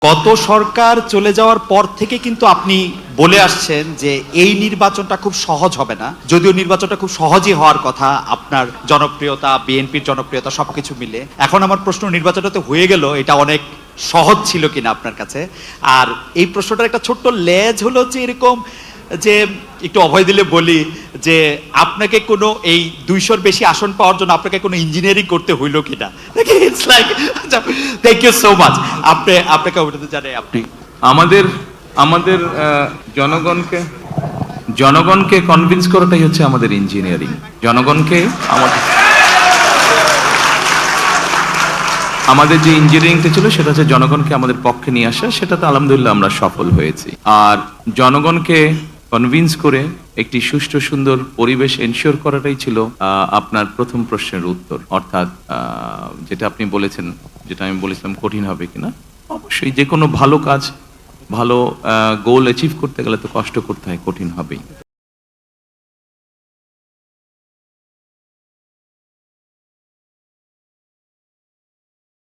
গত সরকার চলে যাওয়ার পর থেকে কিন্তু আপনি বলে আসছেন যে এই নির্বাচনটা খুব সহজ হবে না, যদিও নির্বাচনটা খুব সহজই হওয়ার কথা, আপনার জনপ্রিয়তা, বিএনপির জনপ্রিয়তা সবকিছু মিলে। এখন আমার প্রশ্ন, নির্বাচনটাতে হয়ে গেল, এটা অনেক সহজ ছিল কিনা আপনার কাছে? আর এই প্রশ্নটার একটা ছোট্ট লেজ হলো যে এরকম, যে একটু অভয় দিলে বলি যে আপনাকে কোনো এই 200-র বেশি আসন পাওয়ার জন্য আপনাকে কোনো ইঞ্জিনিয়ারিং করতে হইলো কিনা। It's like, thank you so much. আপনাকে অভিনন্দন জানাই। আপনি আমাদের আমাদের জনগণকে জনগণকে কনভিন্স করাটাই হচ্ছে আমাদের ইঞ্জিনিয়ারিং। জনগণকে আমাদের যে ইঞ্জিনিয়ারিংটা ছিল সেটা হচ্ছে জনগণকে আমাদের পক্ষে নিয়ে আসা, সেটাতে আলহামদুলিল্লাহ আমরা সফল হয়েছি। আর জনগণকে কনভিন্স করে একটি সুষ্ঠু সুন্দর পরিবেশ এনশিওর করাটাই ছিল আপনার প্রথম প্রশ্নের উত্তর। অর্থাৎ যেটা আপনি বলেছেন, যেটা আমি বলেছিলাম কঠিন হবে কিনা, অবশ্যই যে কোনো ভালো কাজ, ভালো গোল অ্যাচিভ করতে গেলে তো কষ্ট করতে হয়, কঠিন হবেই।